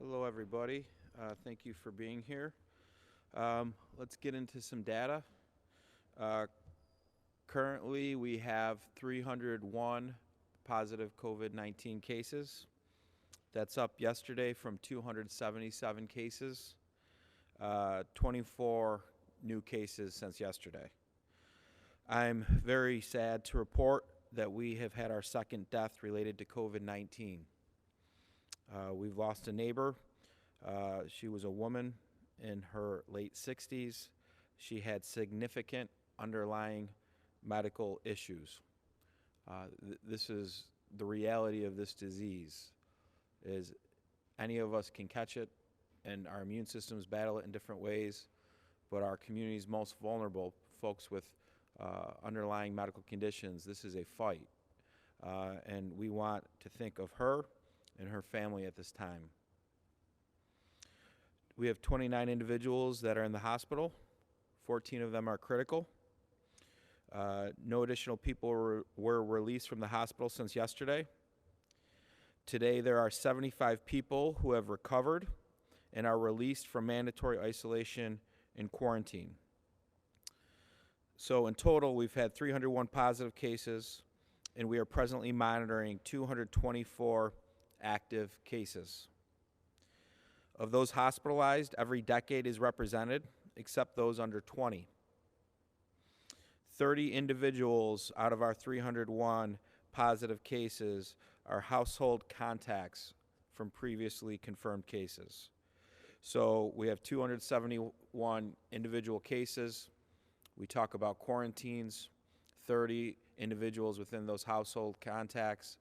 Hello, everybody. Thank you for being here. Let's get into some data. Uh, Currently, we have 301 positive COVID-19 cases. That's up yesterday from 277 cases, 24 new cases since yesterday. I'm very sad to report that we have had our second death related to COVID-19. We've lost a neighbor. She was a woman in her late 60s. She had significant underlying medical issues. This is the reality of this disease, is any of us can catch it, and our immune systems battle it in different ways, but our community's most vulnerable, folks with underlying medical conditions, this is a fight. And we want to think of her and her family at this time. We have 29 individuals that are in the hospital. 14 of them are critical. No additional people were released from the hospital since yesterday. Today, there are 75 people who have recovered and are released from mandatory isolation and quarantine. So in total, we've had 301 positive cases, and we are presently monitoring 224 active cases. Of those hospitalized, every decade is represented, except those under 20. 30 individuals out of our 301 positive cases are household contacts from previously confirmed cases. So we have 271 individual cases. We talk about quarantines, 30 individuals within those household contacts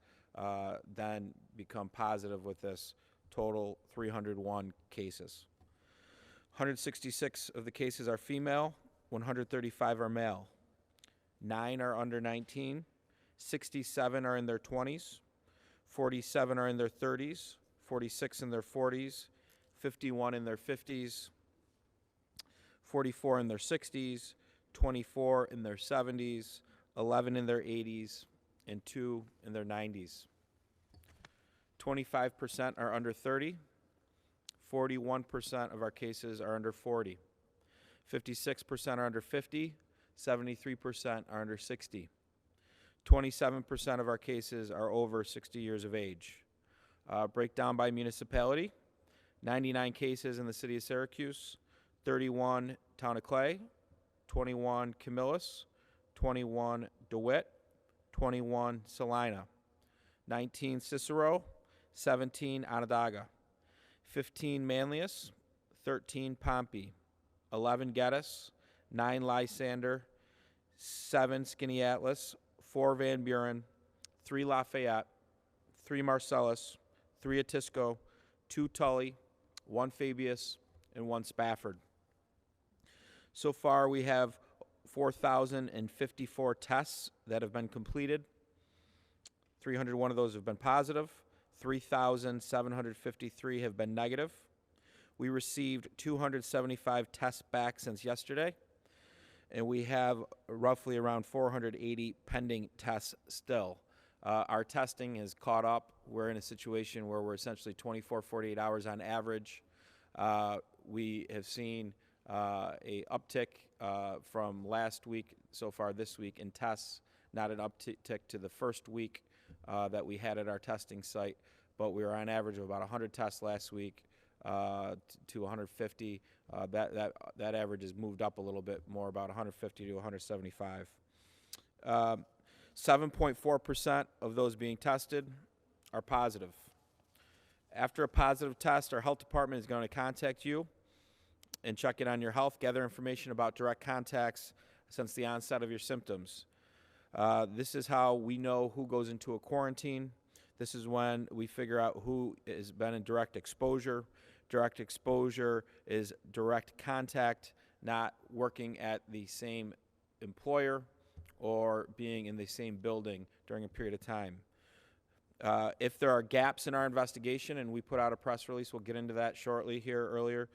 then become positive with this total 301 cases. 166 of the cases are female, 135 are male. 9 are under 19, 67 are in their 20s, 47 are in their 30s, 46 in their 40s, 51 in their 50s, 44 in their 60s, 24 in their 70s, 11 in their 80s, and 2 in their 90s. 25% are under 30. 41% of our cases are under 40. 56% are under 50. 73% are under 60. 27% of our cases are over 60 years of age. Breakdown by municipality: 99 cases in the city of Syracuse, 31 Town of Clay, 21 Camillus, 21 DeWitt, 21 Salina, 19 Cicero, 17 Onondaga, 15 Manlius, 13 Pompey, 11 Geddes, 9 Lysander, 7 Skaneateles, 4 Van Buren, 3 Lafayette, 3 Marcellus, 3 Atisco, 2 Tully, 1 Fabius, and 1 Spafford. So far, we have 4,054 tests that have been completed. 301 of those have been positive. 3,753 have been negative. We received 275 tests back since yesterday, and we have roughly around 480 pending tests still. Our testing has caught up. We're in a situation where we're essentially 24, 48 hours on average. We have seen a uptick from last week so far this week in tests, not an uptick to the first week that we had at our testing site, but we were on average of about 100 tests last week to 150. That average has moved up a little bit more, about 150 to 175. 7.4% of those being tested are positive. After a positive test, our health department is going to contact you and check in on your health, gather information about direct contacts since the onset of your symptoms. This is how we know who goes into a quarantine. This is when we figure out who has been in direct exposure. Direct exposure is direct contact, not working at the same employer or being in the same building during a period of time. If there are gaps in our investigation, and we put out a press release, we'll get into that shortly here earlier,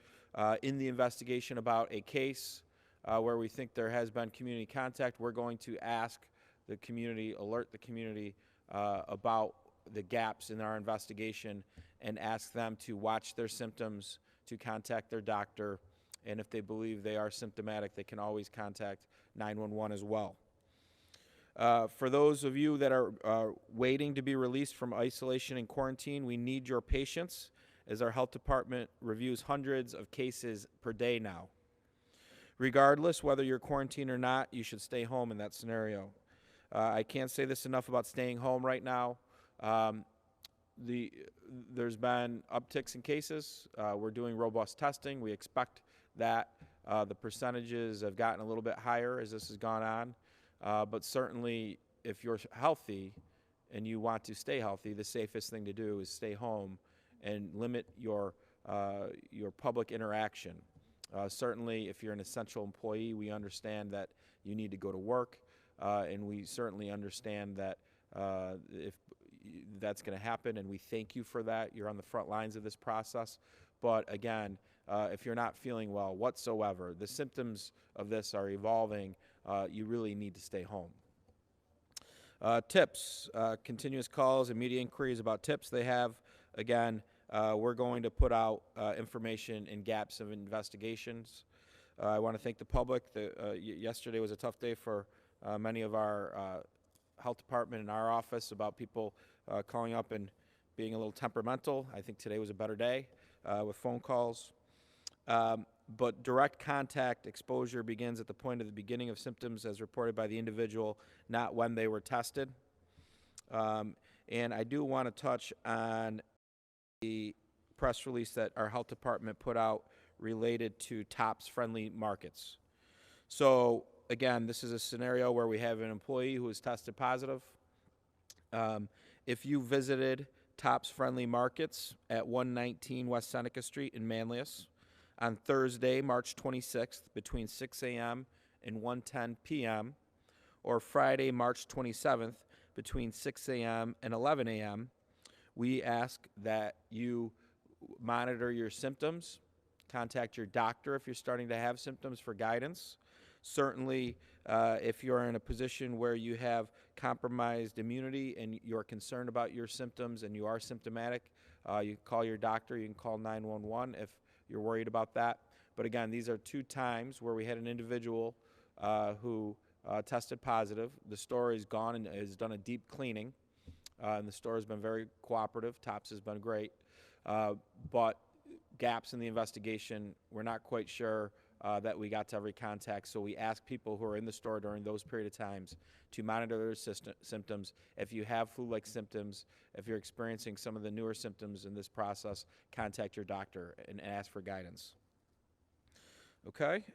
in the investigation about a case where we think there has been community contact, we're going to ask the community, alert the community about the gaps in our investigation and ask them to watch their symptoms, to contact their doctor, and if they believe they are symptomatic, they can always contact 911 as well. For those of you that are waiting to be released from isolation and quarantine, we need your patience as our health department reviews hundreds of cases per day now. Regardless, whether you're quarantined or not, you should stay home in that scenario. I can't say this enough about staying home right now. There's been upticks in cases. We're doing robust testing. We expect that the percentages have gotten a little bit higher as this has gone on. But certainly, if you're healthy and you want to stay healthy, the safest thing to do is stay home and limit your public interaction. Certainly, if you're an essential employee, we understand that you need to go to work, and we certainly understand that if that's going to happen, and we thank you for that. You're on the front lines of this process. But again, if you're not feeling well whatsoever, the symptoms of this are evolving, you really need to stay home. Tips, continuous calls and media inquiries about tips they have. Again, we're going to put out information in gaps of investigations. I want to thank the public. Yesterday was a tough day for many of our health department and our office about people calling up and being a little temperamental. I think today was a better day with phone calls. But direct contact exposure begins at the point of the beginning of symptoms as reported by the individual, not when they were tested. And I do want to touch on the press release that our health department put out related to TOPS friendly markets. So again, this is a scenario where we have an employee who is tested positive. If you visited TOPS friendly markets at 119 West Seneca Street in Manlius on Thursday, March 26th between 6 a.m. and 1:10 p.m., or Friday, March 27th between 6 a.m. and 11 a.m., we ask that you monitor your symptoms, contact your doctor if you're starting to have symptoms for guidance. Certainly, if you're in a position where you have compromised immunity and you're concerned about your symptoms and you are symptomatic, you can call your doctor, you can call 911 if you're worried about that. But again, these are 2 times where we had an individual who tested positive. The store is gone and has done a deep cleaning. And the store has been very cooperative. TOPS has been great. But gaps in the investigation, we're not quite sure that we got to every contact. So we ask people who are in the store during those period of times to monitor their symptoms. If you have flu-like symptoms, if you're experiencing some of the newer symptoms in this process, contact your doctor and ask for guidance. Okay?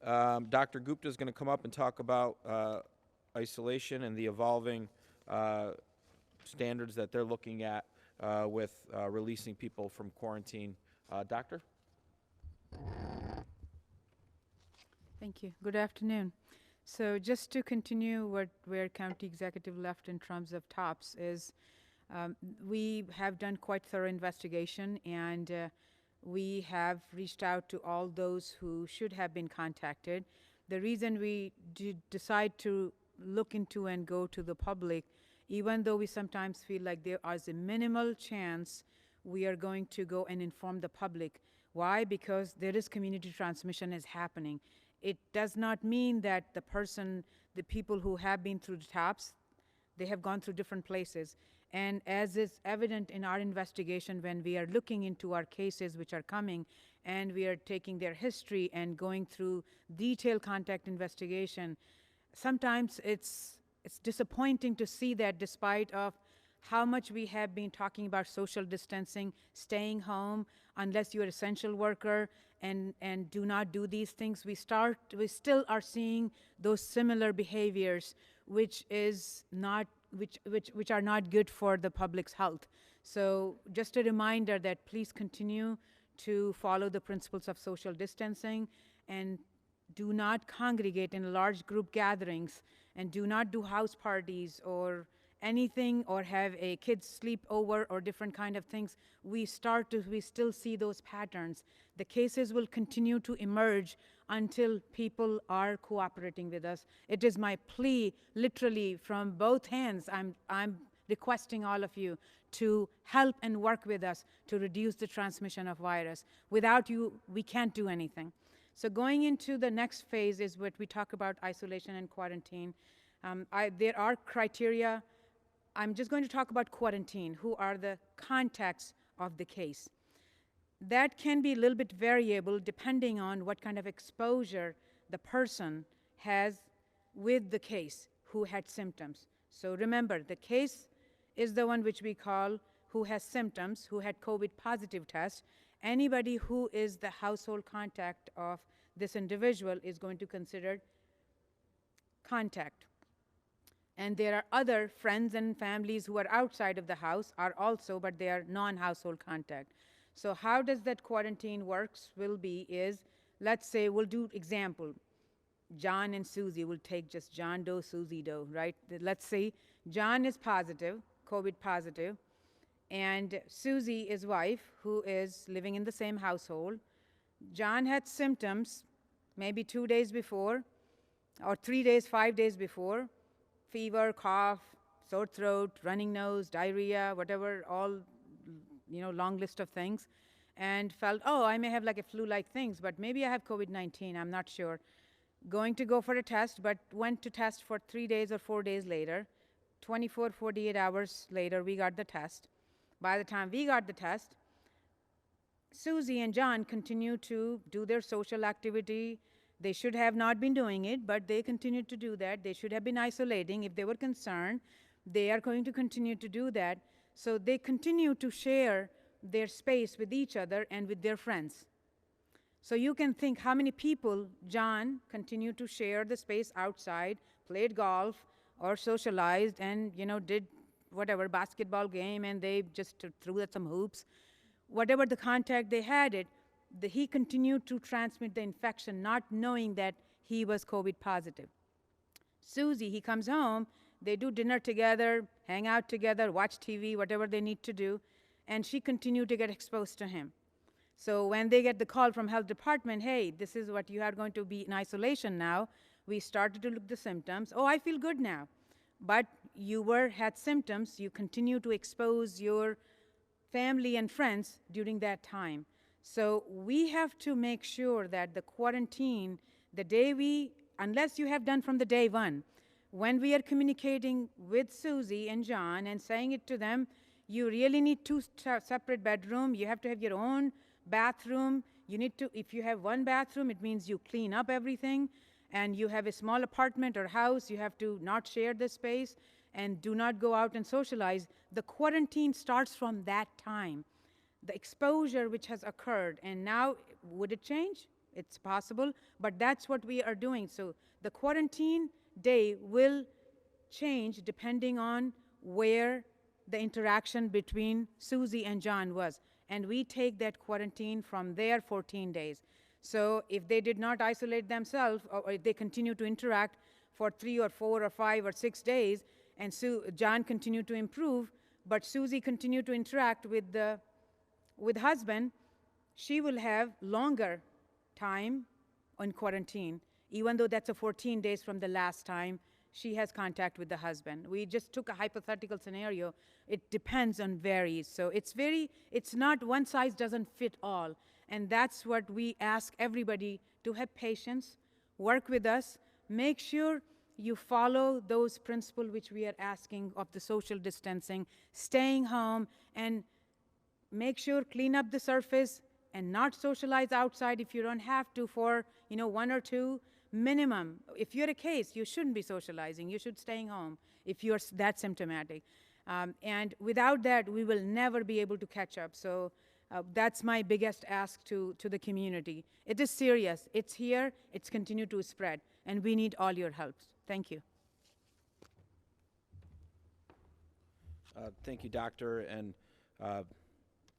Dr. Gupta is going to come up and talk about isolation and the evolving standards that they're looking at with releasing people from quarantine. Doctor? Thank you. Good afternoon. So just to continue where County Executive left in terms of TOPS is we have done quite thorough investigation, and we have reached out to all those who should have been contacted. The reason we did decide to look into and go to the public, even though we sometimes feel like there is a minimal chance we are going to go and inform the public. Why? Because there is community transmission is happening. It does not mean that the people who have been through the TOPS, they have gone through different places. And as is evident in our investigation, when we are looking into our cases which are coming, and we are taking their history and going through detailed contact investigation, sometimes it's disappointing to see that despite of how much we have been talking about social distancing, staying home, unless you're an essential worker, and do not do these things, we still are seeing those similar behaviors, which are not good for the public's health. So just a reminder that please continue to follow the principles of social distancing and do not congregate in large group gatherings, and do not do house parties or anything, or have a kids sleep over or different kind of things. We still see those patterns. The cases will continue to emerge until people are cooperating with us. It is my plea, literally from both hands, I'm requesting all of you to help and work with us to reduce the transmission of virus. Without you, we can't do anything. So going into the next phase is what we talk about isolation and quarantine. There are criteria. I'm just going to talk about quarantine, who are the contacts of the case. That can be a little bit variable depending on what kind of exposure the person has with the case who had symptoms. So remember, the case is the one which we call who has symptoms, who had COVID positive test. Anybody who is the household contact of this individual is going to consider contact. And there are other friends and families who are outside of the house are also, but they are non-household contact. So how does that quarantine works will be is, let's say we'll do example. John and Susie, we'll take just John Doe, Susie Doe, right? Let's say John is positive, COVID positive, and Susie is wife who is living in the same household. John had symptoms maybe 2 days before, or 3 days, 5 days before, fever, cough, sore throat, running nose, diarrhea, whatever, all, long list of things, and felt, oh, I may have like a flu-like things, but maybe I have COVID-19, I'm not sure. Going to go for a test, but went to test for 3 days or 4 days later. 24, 48 hours later, we got the test. By the time we got the test, Susie and John continue to do their social activity. They should have not been doing it, but they continued to do that. They should have been isolating. If they were concerned, they are going to continue to do that. So they continue to share their space with each other and with their friends. So you can think how many people John continued to share the space outside, played golf or socialized and, did whatever basketball game, and they just threw at some hoops. Whatever the contact they had he continued to transmit the infection, not knowing that he was COVID positive. Susie, he comes home, they do dinner together, hang out together, watch TV, whatever they need to do, and she continued to get exposed to him. So when they get the call from health department, hey, this is what you are going to be in isolation now, we started to look the symptoms. Oh, I feel good now. But you had symptoms, you continue to expose your family and friends during that time. So we have to make sure that the quarantine, the day unless you have done from the day one, when we are communicating with Susie and John and saying it to them, you really need 2 separate bedrooms, you have to have your own bathroom, if you have one bathroom, it means you clean up everything, and you have a small apartment or house, you have to not share the space, and do not go out and socialize. The quarantine starts from that time. The exposure which has occurred, and now, would it change? It's possible, but that's what we are doing. So the quarantine day will change depending on where the interaction between Susie and John was. And we take that quarantine from there 14 days. So if they did not isolate themselves, or if they continue to interact for 3 or 4 or 5 or 6 days, and John continued to improve, but Susie continued to interact with husband, she will have longer time on quarantine, even though that's 14 days from the last time she has contact with the husband. We just took a hypothetical scenario. It depends on varies. So it's not one size doesn't fit all. And that's what we ask everybody to have patience, work with us, make sure you follow those principles which we are asking of the social distancing, staying home, and make sure clean up the surface and not socialize outside if you don't have to for 1 or 2 minimum. If you're a case, you shouldn't be socializing. You should staying home if you're that symptomatic. And without that, we will never be able to catch up. So that's my biggest ask to the community. It is serious. It's here. It's continued to spread. And we need all your help. Thank you. Thank you, Doctor. And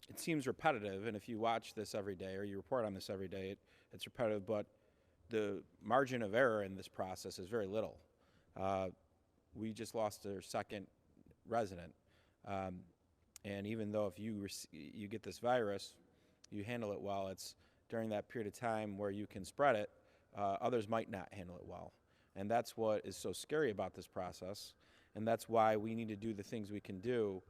it seems repetitive, and if you watch this every day or you report on this every day, it's repetitive, but the margin of error in this process is very little. We just lost our second resident, and even though if you get this virus, you handle it well, it's during that period of time where you can spread it, others might not handle it well. And that's what is so scary about this process. and that's why we need to do the things we can do.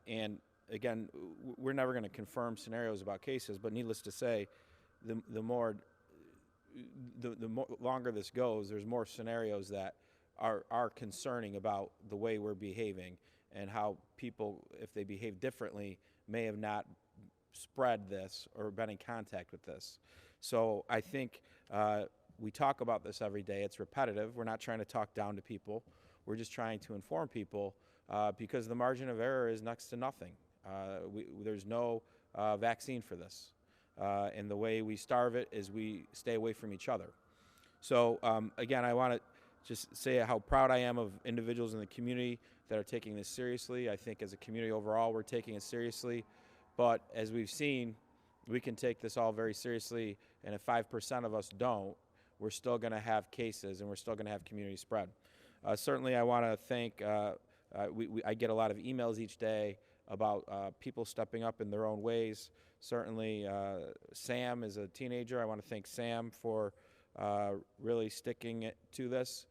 And again, we're never going to confirm scenarios about cases, but needless to say, the longer this goes, there's more scenarios that are concerning about the way we're behaving and how people, if they behave differently, may have not spread this or been in contact with this. So I think we talk about this every day. It's repetitive. We're not trying to talk down to people. We're just trying to inform people because the margin of error is next to nothing. There's no vaccine for this. And the way we starve it is we stay away from each other. So again, I want to just say how proud I am of individuals in the community that are taking this seriously. I think as a community overall, we're taking it seriously. But as we've seen, we can take this all very seriously, and if 5% of us don't, we're still going to have cases and we're still going to have community spread. Certainly, I want to thank, I get a lot of emails each day about people stepping up in their own ways. Certainly, Sam is a teenager. I want to thank Sam for really sticking to this,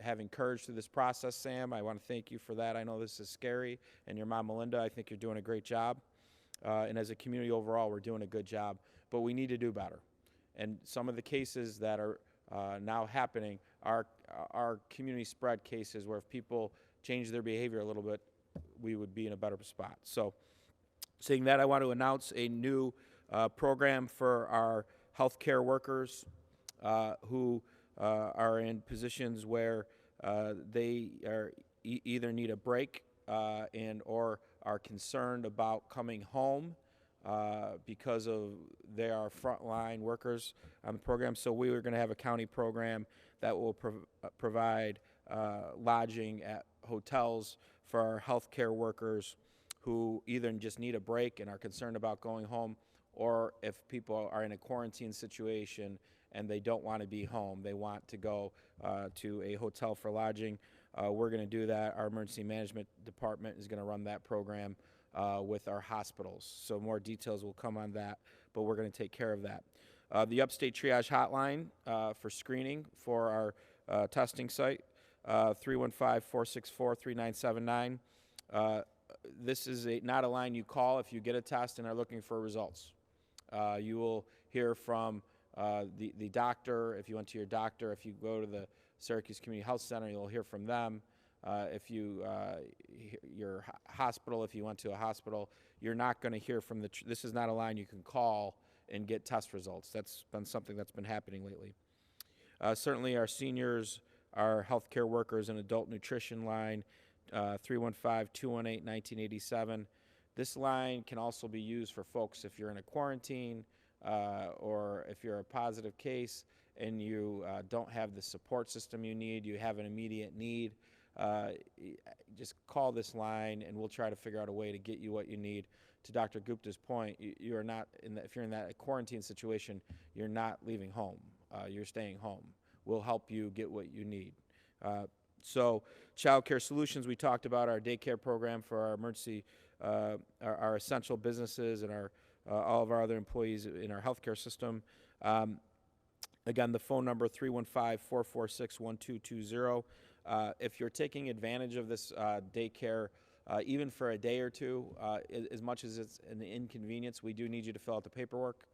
having courage through this process. Sam, I want to thank you for that. I know this is scary, and your mom, Melinda, I think you're doing a great job. And as a community overall, we're doing a good job, but we need to do better. And some of the cases that are now happening are community spread cases where if people change their behavior a little bit, we would be in a better spot. So saying that, I want to announce a new program for our healthcare workers who are in positions where they are either need a break and or are concerned about coming home because of they are frontline workers on the program. So we are going to have a county program that will provide lodging at hotels for our healthcare workers who either just need a break and are concerned about going home, or if people are in a quarantine situation and they don't want to be home, they want to go to a hotel for lodging. We're going to do that. Our emergency management department is going to run that program with our hospitals. So more details will come on that, but we're going to take care of that. The Upstate Triage Hotline for screening for our testing site, 315-464-3979. This is not a line you call if you get a test and are looking for results. You will hear from the doctor if you went to your doctor. If you go to the Syracuse Community Health Center, you'll hear from them. If you your hospital, if you went to a hospital, you're not going to hear from this is not a line you can call and get test results. That's been something that's been happening lately. Certainly our seniors, our healthcare workers, and adult nutrition line, 315-218-1987. This line can also be used for folks if you're in a quarantine or if you're a positive case and you don't have the support system you need, you have an immediate need. Just call this line and we'll try to figure out a way to get you what you need. To Dr. Gupta's point, you are not if you're in that quarantine situation, you're not leaving home. You're staying home. We'll help you get what you need. So Child Care Solutions, we talked about our daycare program for our emergency, our essential businesses and all of our other employees in our healthcare system. Again, the phone number 315-446-1220. If you're taking advantage of this daycare, even for a day or two, as much as it's an inconvenience, we do need you to fill out the paperwork.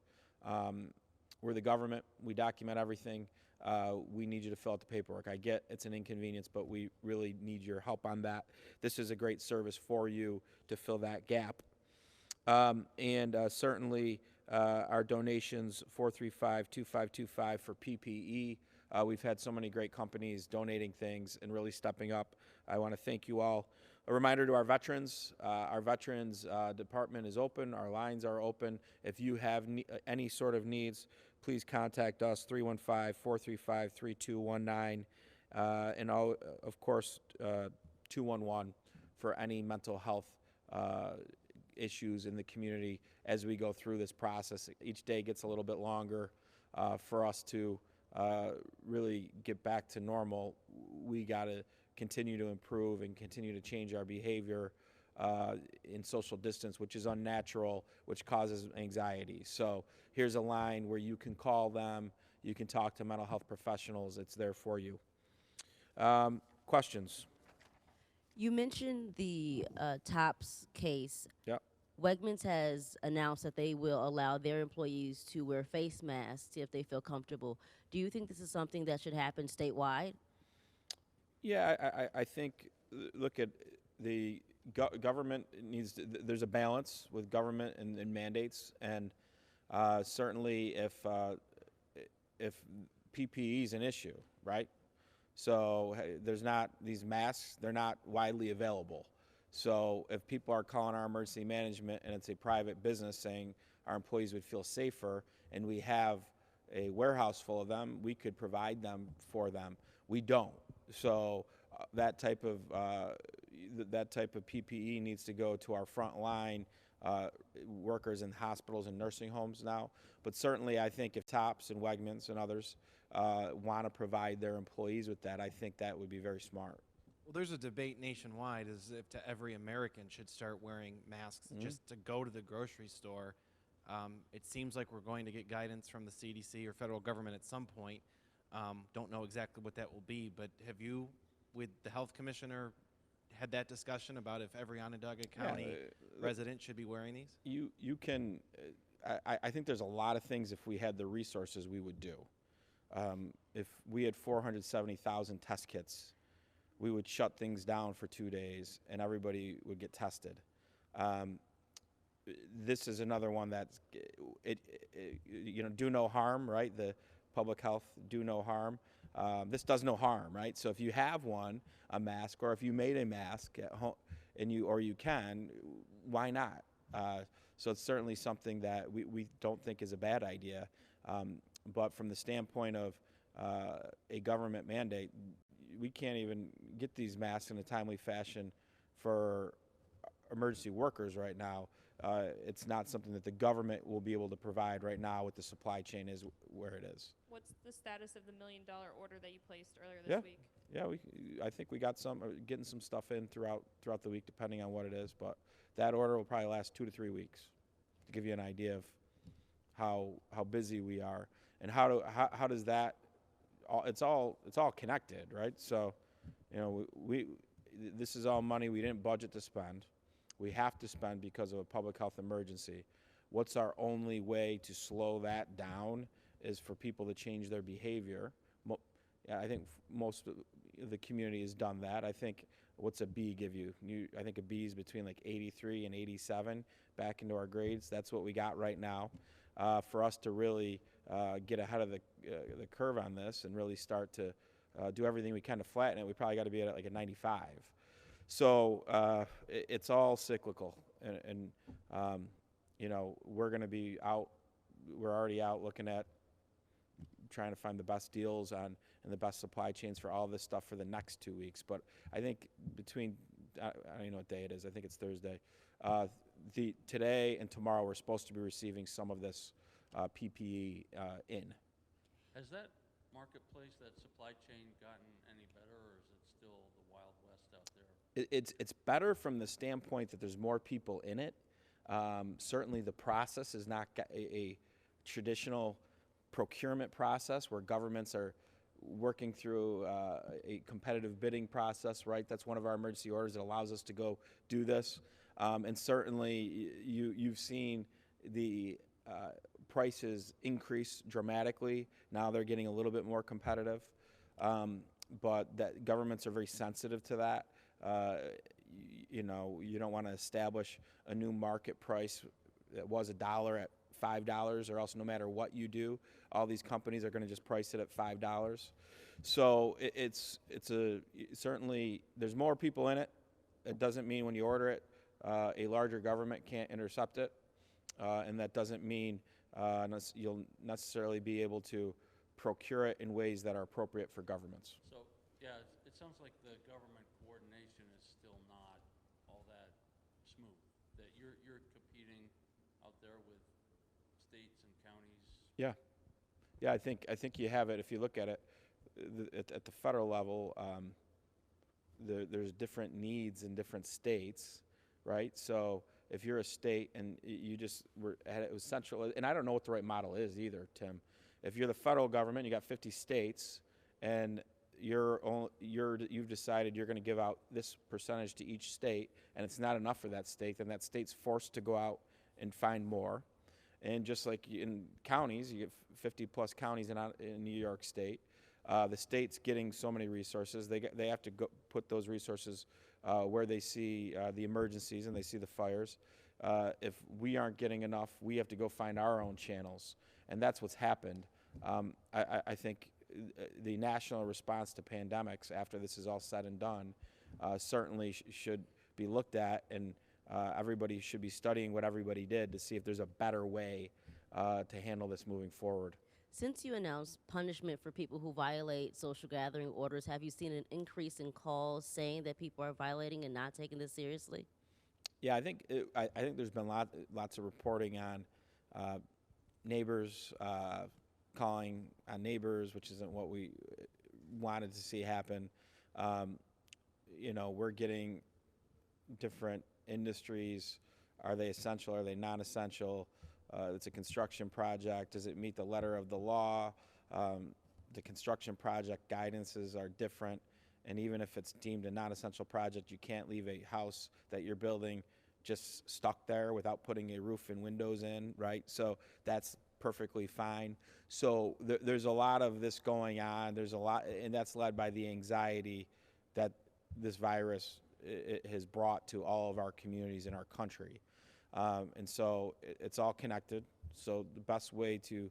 We're the government. We document everything. We need you to fill out the paperwork. I get it's an inconvenience, but we really need your help on that. This is a great service for you to fill that gap. Certainly our donations, 435-2525 for PPE. We've had so many great companies donating things and really stepping up. I want to thank you all. A reminder to our veterans department is open. Our lines are open. If you have any sort of needs, please contact us, 315-435-3219, and of course, 211 for any mental health issues in the community as we go through this process. Each day gets a little bit longer for us to really get back to normal. We got to continue to improve and continue to change our behavior in social distance, which is unnatural, which causes anxiety. So here's a line where you can call them, you can talk to mental health professionals, it's there for you. Questions? You mentioned the Tops case. Yep. Wegmans has announced that they will allow their employees to wear face masks if they feel comfortable. Do you think this is something that should happen statewide? Yeah, I think, look at the government needs to, there's a balance with government and mandates, and certainly if PPE is an issue, right? So there's not these masks; they're not widely available. So if people are calling our emergency management and it's a private business saying our employees would feel safer, and we have a warehouse full of them, we could provide them for them. We don't. So that type of PPE needs to go to our frontline workers in hospitals and nursing homes now. But certainly, I think if Tops and Wegmans and others want to provide their employees with that, I think that would be very smart. Well, there's a debate nationwide as if to every American should start wearing masks just to go to the grocery store. It seems like we're going to get guidance from the CDC or federal government at some point. Don't know exactly what that will be, but have you, with the health commissioner, had that discussion about if every Onondaga County resident should be wearing these? You can, I think there's a lot of things, if we had the resources, we would do. If we had 470,000 test kits, we would shut things down for 2 days and everybody would get tested. This is another one that's, do no harm, right? The public health, do no harm. This does no harm, right? So if you have a mask, or if you made a mask at home, and you can, why not? So it's certainly something that we don't think is a bad idea. But from the standpoint of a government mandate, we can't even get these masks in a timely fashion for emergency workers right now. It's not something that the government will be able to provide right now with the supply chain is where it is. What's the status of the $1 million order that you placed earlier this week? Yeah, I think we got getting some stuff in throughout the week, depending on what it is. But that order will probably last 2 to 3 weeks, to give you an idea of how busy we are, and how does that? It's all connected, right? So, this is all money we didn't budget to spend. We have to spend because of a public health emergency. What's our only way to slow that down is for people to change their behavior. I think most of the community has done that. I think, what's a B give you? I think a B is between like 83 and 87 back into our grades. That's what we got right now. For us to really get ahead of the curve on this and really start to do everything we can to flatten it, we probably got to be at like a 95. So it's all cyclical, and we're going to be out. We're already out looking at trying to find the best deals on and the best supply chains for all this stuff for the next 2 weeks. But I think between I don't even know what day it is. I think it's Thursday. Today and tomorrow we're supposed to be receiving some of this PPE in. Has that marketplace, that supply chain, gotten any better, or is it still the Wild West out there? It's better from the standpoint that there's more people in it. Certainly the process is not a traditional procurement process where governments are working through a competitive bidding process, right? That's one of our emergency orders that allows us to go do this. And certainly you've seen the prices increase dramatically. Now they're getting a little bit more competitive. But that governments are very sensitive to that. You don't want to establish a new market price that was $1 at $5, or else no matter what you do, all these companies are going to just price it at $5. So it's certainly there's more people in it. It doesn't mean when you order it, a larger government can't intercept it, and that doesn't mean you'll necessarily be able to procure it in ways that are appropriate for governments. So, yeah, it sounds like the government coordination is still not all that smooth. That you're competing out there with states and counties. Yeah, I think you have it. If you look at it at the federal level, there's different needs in different states, right? So if you're a state and you just it was central, and I don't know what the right model is either, Tim. If you're the federal government, you got 50 states, and you've decided you're going to give out this percentage to each state, and it's not enough for that state, then that state's forced to go out and find more. And just like in counties, you get 50 plus counties in New York State. The state's getting so many resources. They have to go put those resources where they see the emergencies and they see the fires. If we aren't getting enough, we have to go find our own channels, and that's what's happened. I think the national response to pandemics, after this is all said and done, certainly should be looked at, and everybody should be studying what everybody did to see if there's a better way to handle this moving forward. Since you announced punishment for people who violate social gathering orders, have you seen an increase in calls saying that people are violating and not taking this seriously? Yeah, I think there's been lots of reporting on neighbors calling on neighbors, which isn't what we wanted to see happen. We're getting different industries. Are they essential? Are they non-essential? It's a construction project. Does it meet the letter of the law? The construction project guidances are different. And even if it's deemed a non-essential project, you can't leave a house that you're building just stuck there without putting a roof and windows in, right? So that's perfectly fine. So there's a lot of this going on. There's a lot, and that's led by the anxiety that this virus it has brought to all of our communities in our country. And so it's all connected. So the best way to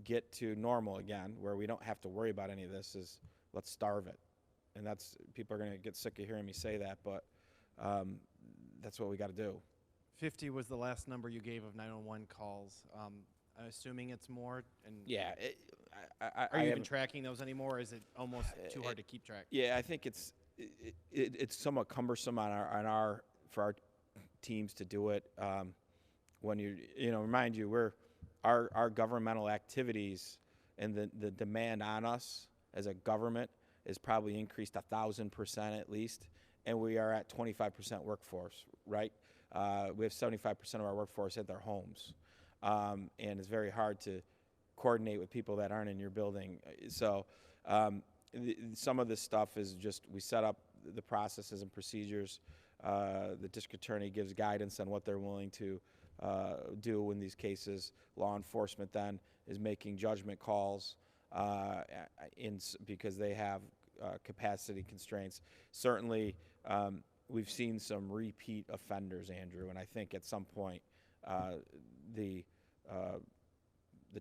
get to normal again, where we don't have to worry about any of this, is let's starve it. And that's, people are going to get sick of hearing me say that, but that's what we got to do. 50 was the last number you gave of 911 calls. I'm assuming it's more. And Yeah. are you even tracking those anymore, or is it almost too hard to keep track? Yeah, I think it's somewhat cumbersome on our for our teams to do it. When remind you, our governmental activities and the demand on us as a government is probably increased 1,000% at least, and we are at 25% workforce, right? We have 75% of our workforce at their homes, and it's very hard to coordinate with people that aren't in your building. So some of this stuff is just, we set up the processes and procedures. The district attorney gives guidance on what they're willing to do in these cases. Law enforcement then is making judgment calls because they have capacity constraints. Certainly, we've seen some repeat offenders, Andrew, and I think at some point the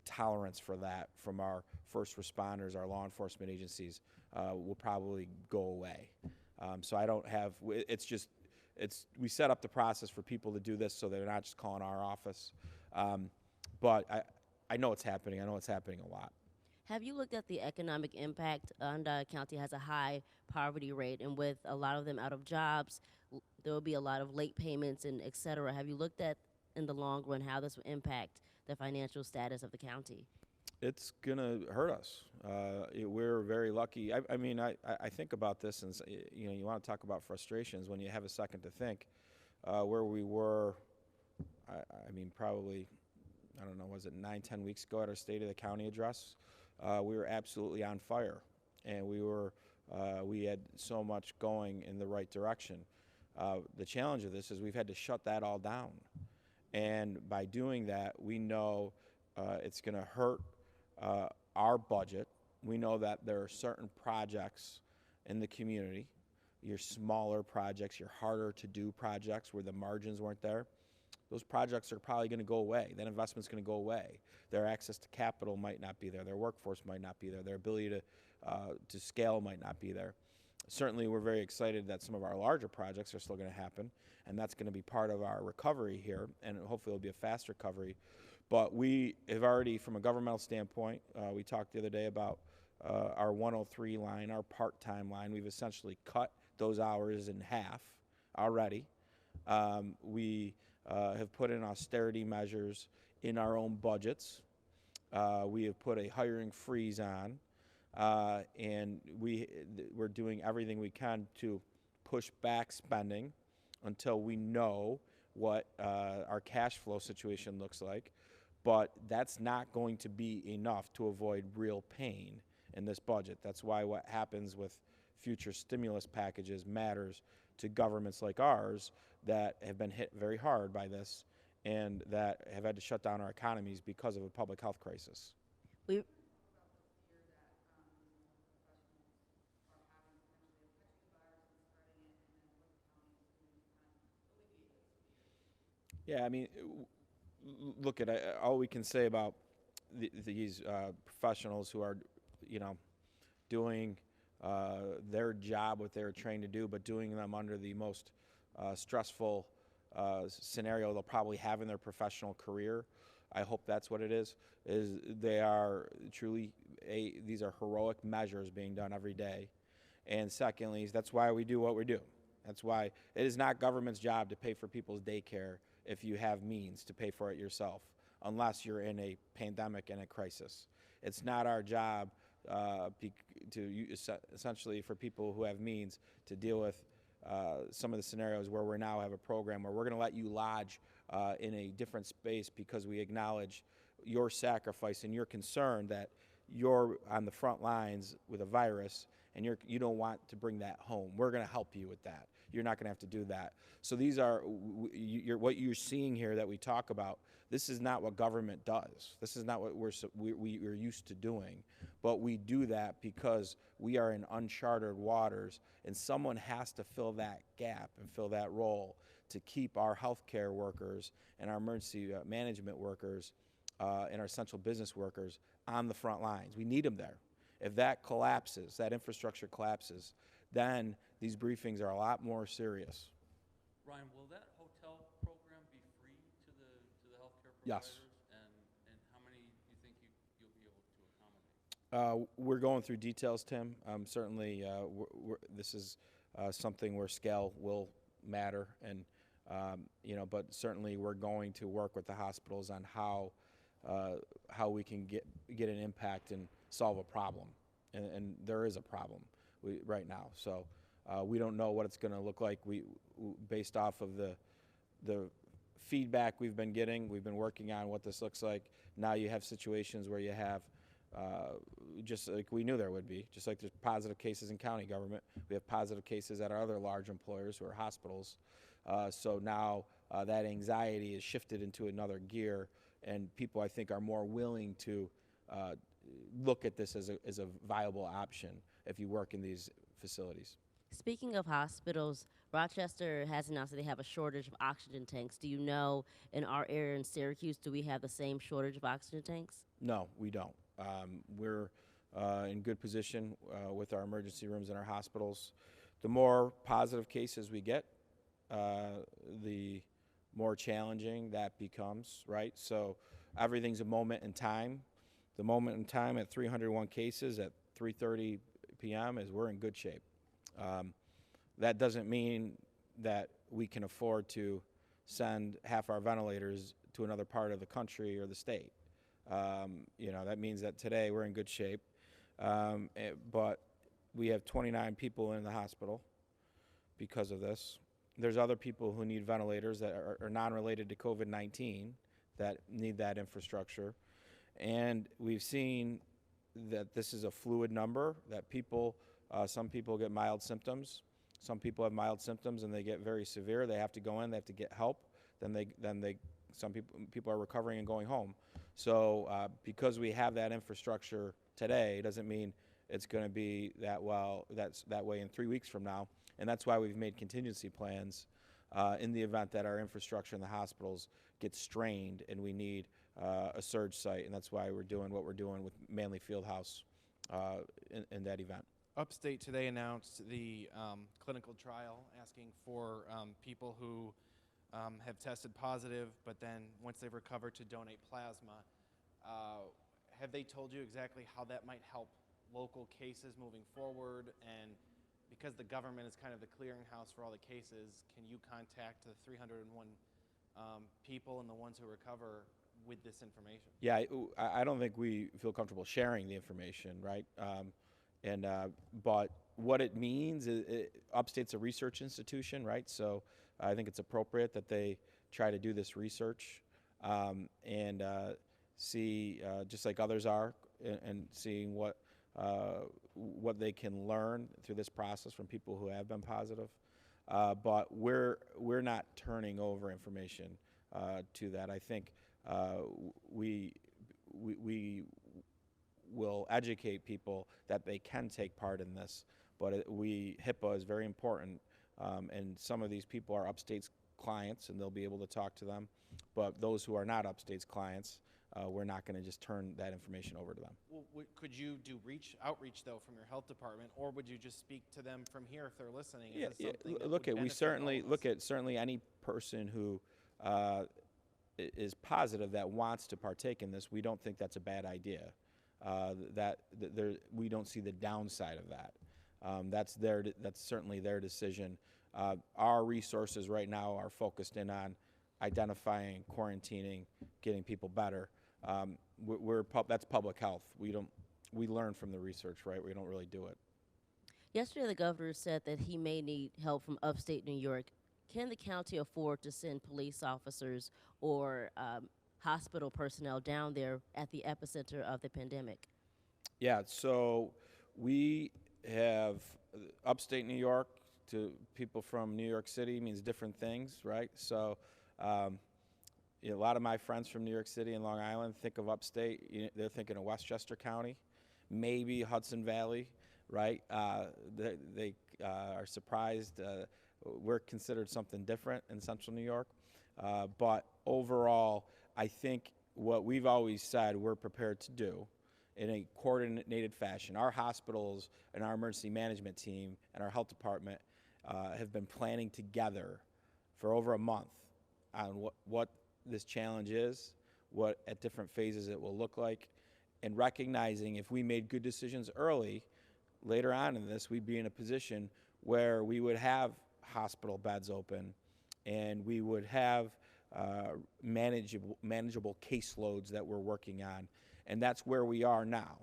tolerance for that from our first responders, our law enforcement agencies, will probably go away. So I don't have, we set up the process for people to do this so they're not just calling our office. But I know it's happening. I know it's happening a lot. Have you looked at the economic impact? Onondaga County has a high poverty rate, and with a lot of them out of jobs, there will be a lot of late payments and et cetera. Have you looked at, in the long run, how this will impact the financial status of the county? It's going to hurt us. We're very lucky. I think about this, and you want to talk about frustrations when you have a second to think. Where we were, probably, I don't know, was it 9-10 weeks ago at our State of the County address? We were absolutely on fire, and we had so much going in the right direction. The challenge of this is we've had to shut that all down, and by doing that, we know it's going to hurt our budget. We know that there are certain projects in the community, your smaller projects, your harder to do projects where the margins weren't there. Those projects are probably going to go away. That investment's going to go away. Their access to capital might not be there. Their workforce might not be there. Their ability to scale might not be there. Certainly, we're very excited that some of our larger projects are still going to happen, and that's going to be part of our recovery here, and hopefully it'll be a fast recovery. But we have already, from a governmental standpoint, we talked the other day about our 103 line, our part-time line. We've essentially cut those hours in half already. We have put in austerity measures in our own budgets. We have put a hiring freeze on, and we're doing everything we can to push back spending until we know what our cash flow situation looks like. But that's not going to be enough to avoid real pain in this budget. That's why what happens with future stimulus packages matters to governments like ours that have been hit very hard by this and that have had to shut down our economies because of a public health crisis. We, Yeah, I mean, look at all we can say about these professionals who are, you know, doing their job, what they're trained to do, but doing them under the most stressful scenario they'll probably have in their professional career. I hope that's what it is they are truly, these are heroic measures being done every day. And secondly, that's why we do what we do. That's why it is not government's job to pay for people's daycare if you have means to pay for it yourself, unless you're in a pandemic and a crisis. It's not our job essentially for people who have means to deal with some of the scenarios where we now have a program where we're going to let you lodge in a different space because we acknowledge your sacrifice and your concern that you're on the front lines with a virus and you don't want to bring that home. We're going to help you with that. You're not going to have to do that. So these are what you're seeing here that we talk about. This is not what government does. This is not what we're used to doing. But we do that because we are in uncharted waters, and someone has to fill that gap and fill that role to keep our healthcare workers and our emergency management workers and our essential business workers on the front lines. We need them there. If that collapses, that infrastructure collapses, then these briefings are a lot more serious. Ryan, will that hotel program be free to the healthcare Yes. providers? And how many do you think you'll be able to accommodate? We're going through details, Tim. Certainly, this is something where scale will matter, and but certainly we're going to work with the hospitals on how we can get an impact and solve a problem, and there is a problem right now. So we don't know what it's going to look like. Based off of the feedback we've been getting, we've been working on what this looks like. Now you have situations where you have, just like we knew there would be, just like there's positive cases in county government, we have positive cases at our other large employers who are hospitals. So now that anxiety is shifted into another gear, and people, I think, are more willing to look at this as a viable option if you work in these facilities. Speaking of hospitals, Rochester has announced that they have a shortage of oxygen tanks. Do you know, in our area in Syracuse, do we have the same shortage of oxygen tanks? No, we don't. We're in good position with our emergency rooms and our hospitals. The more positive cases we get, the more challenging that becomes, right? So everything's a moment in time. The moment in time at 301 cases at 3:30 p.m. is we're in good shape. That doesn't mean that we can afford to send half our ventilators to another part of the country or the state. That means that today we're in good shape, but we have 29 people in the hospital because of this. There's other people who need ventilators that are non-related to COVID-19 that need that infrastructure. And we've seen that this is a fluid number, that some people get mild symptoms. Some people have mild symptoms and they get very severe. They have to go in, they have to get help. Some people are recovering and going home. So because we have that infrastructure today, doesn't mean it's going to be that's that way in 3 weeks from now. And that's why we've made contingency plans in the event that our infrastructure in the hospitals gets strained and we need a surge site. And that's why we're doing what we're doing with Manley Fieldhouse in that event. Upstate today announced the clinical trial asking for people who have tested positive, but then once they've recovered to donate plasma. Have they told you exactly how that might help local cases moving forward? And because the government is kind of the clearinghouse for all the cases, can you contact the 301 people and the ones who recover with this information? Yeah, I don't think we feel comfortable sharing the information, right? But what it means is Upstate's a research institution, right? So I think it's appropriate that they try to do this research and see, just like others are, and seeing what what they can learn through this process from people who have been positive. But we're not turning over information to that. I think we will educate people that they can take part in this. But HIPAA is very important, and some of these people are Upstate's clients, and they'll be able to talk to them. But those who are not Upstate's clients, we're not going to just turn that information over to them. Well, could you do outreach though from your health department, or would you just speak to them from here if they're listening? Is this something that Look would at we benefit certainly all of look us? at certainly any person who is positive that wants to partake in this. We don't think that's a bad idea. We don't see the downside of that. That's certainly their decision. Our resources right now are focused in on identifying, quarantining, getting people better. That's public health. We learn from the research, right? We don't really do it. Yesterday, the governor said that he may need help from upstate New York. Can the county afford to send police officers or hospital personnel down there at the epicenter of the pandemic? Yeah, so we have upstate New York to people from New York City means different things, right? So a lot of my friends from New York City and Long Island think of upstate. They're thinking of Westchester County, maybe Hudson Valley, right? They are surprised. We're considered something different in Central New York. But overall, I think what we've always said we're prepared to do in a coordinated fashion. Our hospitals and our emergency management team and our health department have been planning together for over a month on what this challenge is, what at different phases it will look like, and recognizing if we made good decisions early, later on in this, we'd be in a position where we would have hospital beds open and we would have manageable caseloads that we're working on. And that's where we are now.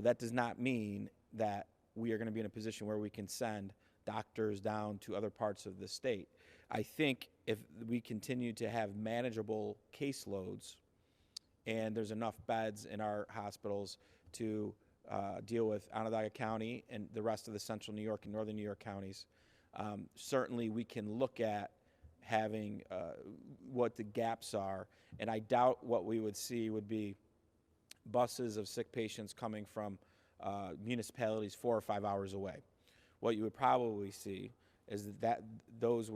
That does not mean that we are going to be in a position where we can send doctors down to other parts of the state. I think if we continue to have manageable caseloads and there's enough beds in our hospitals to deal with Onondaga County and the rest of the Central New York and Northern New York counties, certainly we can look at having what the gaps are. And I doubt what we would see would be buses of sick patients coming from municipalities 4 or 5 hours away. What you would probably see is that those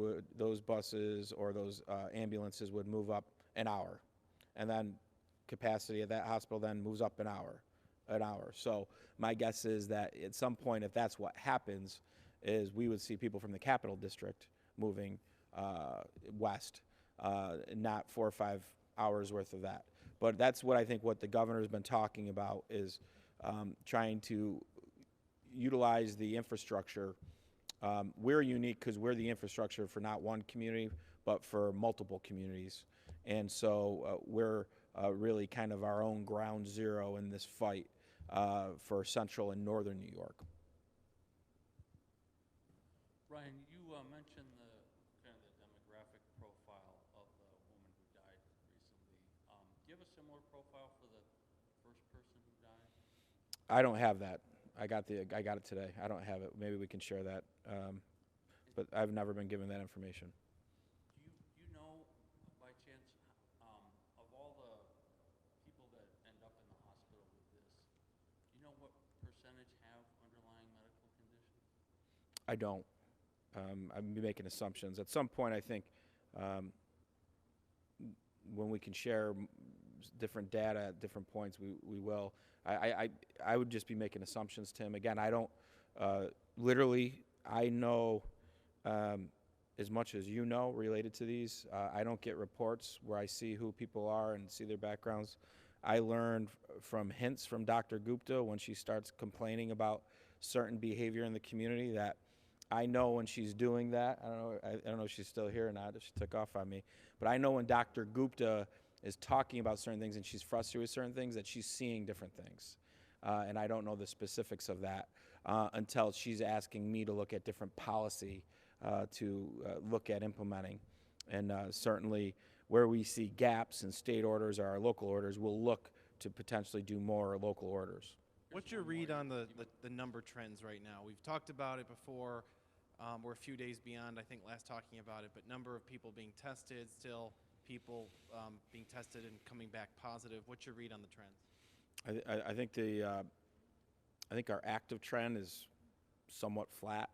buses or those ambulances would move up an hour, and then capacity of that hospital then moves up an hour. So my guess is that at some point, if that's what happens, is we would see people from the Capital District moving west, not 4 or 5 hours worth of that. But that's what I think what the governor's been talking about is trying to utilize the infrastructure. We're unique because we're the infrastructure for not one community, but for multiple communities. And so we're really kind of our own ground zero in this fight for Central and Northern New York. Ryan, you mentioned the kind of the demographic profile of the woman who died recently. Do you have a similar profile for the first person who died? I don't have that. I got it today. I don't have it. Maybe we can share that. But I've never been given that information. Do you know, by chance, of all the people that end up in the hospital with this, do you know what percentage have underlying medical conditions? I don't. I'm making assumptions. At some point, I think when we can share different data at different points, we will. I would just be making assumptions, Tim. Again, I don't, literally, I know as much as you know related to these. I don't get reports where I see who people are and see their backgrounds. I learned from hints from Dr. Gupta when she starts complaining about certain behavior in the community that I know when she's doing that. I don't know if she's still here or not, if she took off on me. But I know when Dr. Gupta is talking about certain things and she's frustrated with certain things, that she's seeing different things. And I don't know the specifics of that until she's asking me to look at different policy to look at implementing. And certainly where we see gaps in state orders or our local orders, we'll look to potentially do more local orders. What's your read on the number trends right now? We've talked about it before. We're a few days beyond, I think, last talking about it, but number of people being tested, still people being tested and coming back positive. What's your read on the trends? I think I think our active trend is somewhat flat,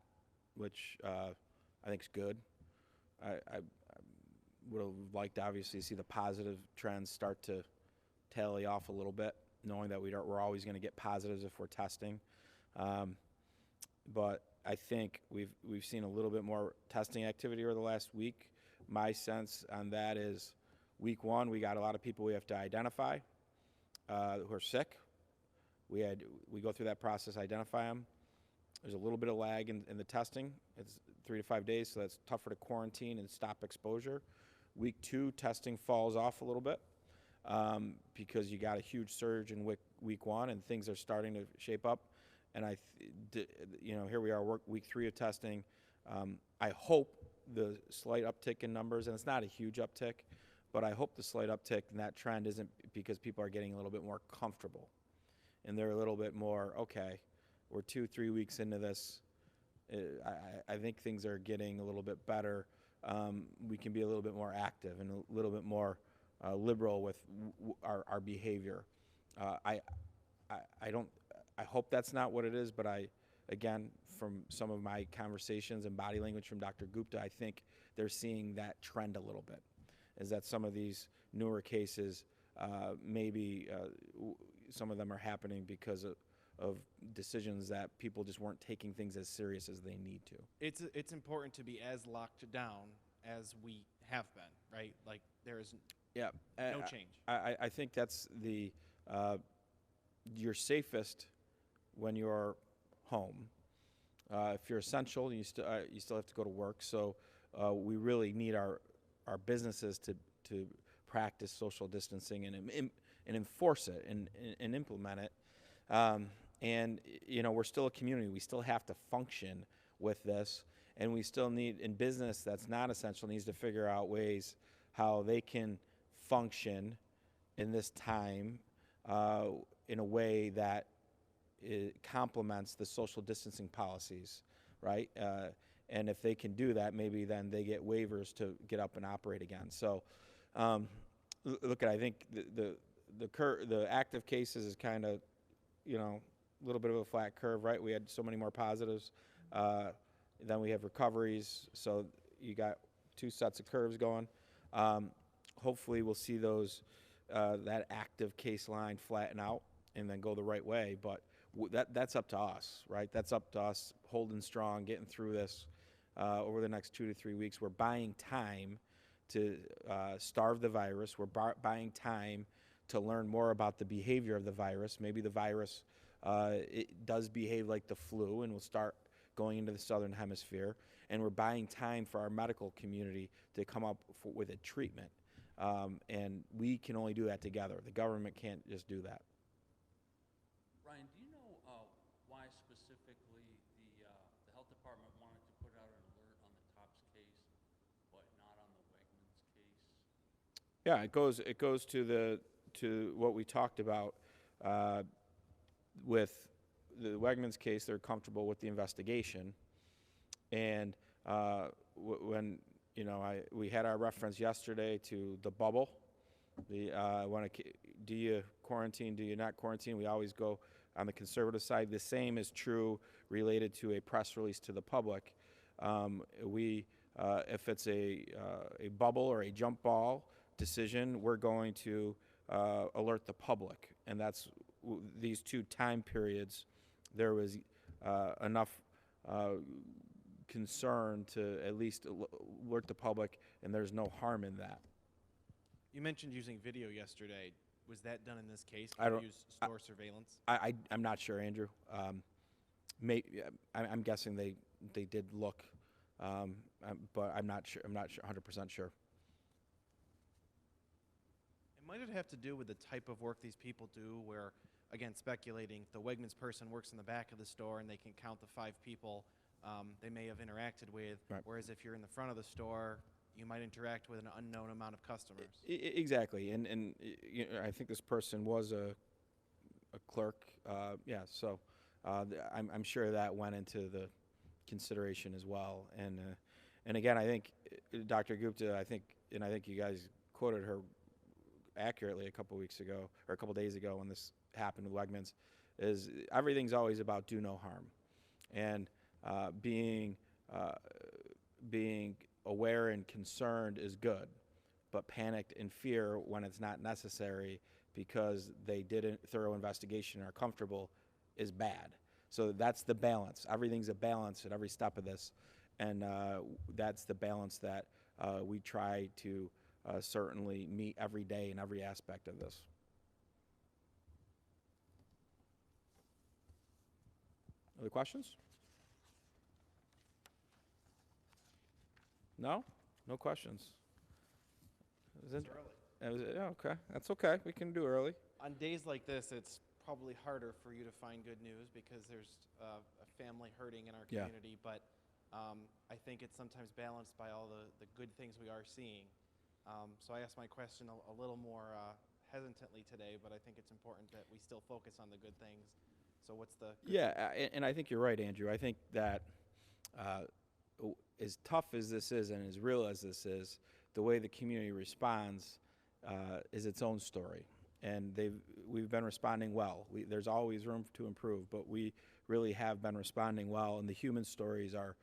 which I think is good. I would have liked to obviously see the positive trends start to tally off a little bit, knowing that we're always going to get positives if we're testing. But I think we've seen a little bit more testing activity over the last week. My sense on that is week one, we got a lot of people we have to identify who are sick. We go through that process, identify them. There's a little bit of lag in the testing. It's 3 to 5 days, so that's tougher to quarantine and stop exposure. Week two, testing falls off a little bit because you got a huge surge in week one, and things are starting to shape up. And here we are, week three of testing. I hope the slight uptick in numbers, and it's not a huge uptick, but I hope the slight uptick in that trend isn't because people are getting a little bit more comfortable, and they're a little bit more, okay, we're 2-3 weeks into this. I think things are getting a little bit better. We can be a little bit more active and a little bit more liberal with our behavior. I hope that's not what it is, but again, from some of my conversations and body language from Dr. Gupta, I think they're seeing that trend a little bit, is that some of these newer cases, maybe some of them are happening because of decisions that people just weren't taking things as serious as they need to. It's important to be as locked down as we have been, right? Like there is no change. I think that's you're safest when you're home. If you're essential, you still have to go to work. So we really need our businesses to practice social distancing and enforce it and implement it. And we're still a community. We still have to function with this, and we still need, in business that's not essential, needs to figure out ways how they can function in this time in a way that it complements the social distancing policies, right? And if they can do that, maybe then they get waivers to get up and operate again. So, look, I think the active cases is kind of, a little bit of a flat curve, right? We had so many more positives. Then we have recoveries. So you got two sets of curves going. Hopefully we'll see that active case line flatten out and then go the right way. But that's up to us, right? That's up to us holding strong, getting through this over the next 2 to 3 weeks. We're buying time to starve the virus. We're buying time to learn more about the behavior of the virus. Maybe the virus it does behave like the flu, and we'll start going into the southern hemisphere. And we're buying time for our medical community to come up with a treatment. And we can only do that together. The government can't just do that. Ryan, do you know why specifically the health department wanted to put out an alert on the Tops case, but not on the Wegmans case? Yeah, it goes to what we talked about with the Wegmans case. They're comfortable with the investigation, and when we had our reference yesterday to the bubble. Do you quarantine? Do you not quarantine? We always go on the conservative side. The same is true related to a press release to the public. If it's a bubble or a jump ball decision, we're going to alert the public, and that's these two time periods. There was enough concern to at least alert the public, and there's no harm in that. You mentioned using video yesterday. Was that done in this case? I don't- Use store surveillance? I'm not sure, Andrew. I'm guessing they did look, but I'm not sure. I'm not 100% sure. And might it have to do with the type of work these people do where, again, speculating, the Wegmans person works in the back of the store and they can count the 5 people they may have interacted with, Right. whereas if you're in the front of the store, you might interact with an unknown amount of customers. Exactly, and I think this person was a clerk. Yeah, so I'm sure that went into the consideration as well. And again, I think Dr. Gupta, I think you guys quoted her accurately a couple weeks ago or a couple days ago when this happened with Wegmans, is everything's always about do no harm, and being aware and concerned is good, but panicked and fear when it's not necessary because they did a thorough investigation and are comfortable is bad. So that's the balance. Everything's a balance at every step of this, and that's the balance that we try to certainly meet every day in every aspect of this. Other questions? No? No questions? Is it early? Yeah, okay. That's okay. We can do early. On days like this, it's probably harder for you to find good news because there's a family hurting in our Yeah. community, but I think it's sometimes balanced by all the good things we are seeing. So I asked my question a little more hesitantly today, but I think it's important that we still focus on the good things. So what's the... Yeah, and I think you're right, Andrew. I think that as tough as this is and as real as this is, the way the community responds is its own story. And we've been responding well. There's always room to improve, but we really have been responding well, and the human stories are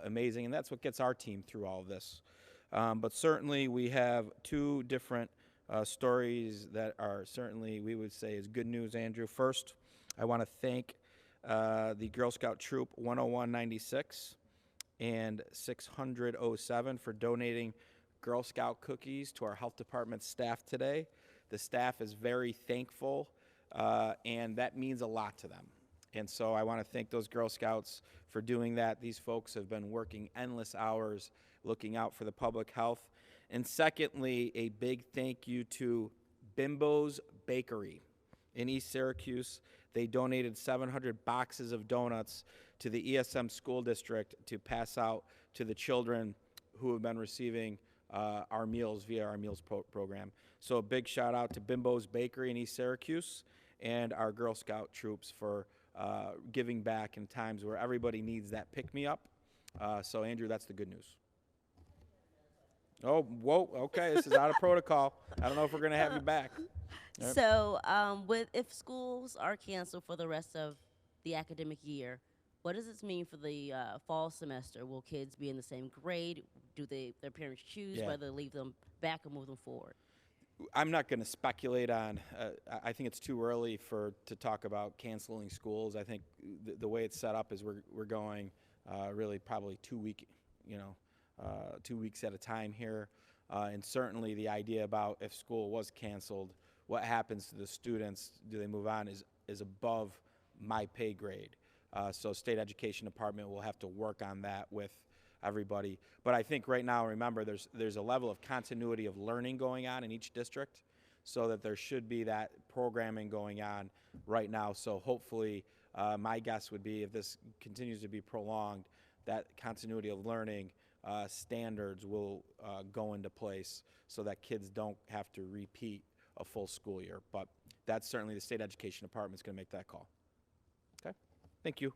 amazing, and that's what gets our team through all of this. But certainly we have two different stories that are certainly, we would say, is good news, Andrew. First, I want to thank the Girl Scout Troop 10196 and 60007 for donating Girl Scout cookies to our health department staff today. The staff is very thankful, and that means a lot to them. And so I want to thank those Girl Scouts for doing that. These folks have been working endless hours looking out for the public health. And secondly, a big thank you to Bimbo's Bakery in East Syracuse. They donated 700 boxes of donuts to the ESM school district to pass out to the children who have been receiving our meals via our meals program. So a big shout out to Bimbo's Bakery in East Syracuse and our Girl Scout troops for giving back in times where everybody needs that pick-me-up. So Andrew, that's the good news. Oh, whoa, okay, this is out of protocol. I don't know if we're gonna have you back. Yep. So, if schools are canceled for the rest of the academic year, what does this mean for the fall semester? Will kids be in the same grade? Do their parents choose Yeah. whether to leave them back or move them forward? I'm not going to speculate on. I think it's too early to talk about canceling schools. I think the way it's set up is we're going really probably 2 weeks at a time here, and certainly the idea about if school was canceled, what happens to the students? Do they move on? Is above my pay grade. So State Education Department will have to work on that with everybody. But I think right now, remember, there's a level of continuity of learning going on in each district, so that there should be that programming going on right now. So hopefully, my guess would be if this continues to be prolonged, that continuity of learning standards will go into place so that kids don't have to repeat a full school year. But that's certainly the State Education Department's going to make that call. Okay? Thank you.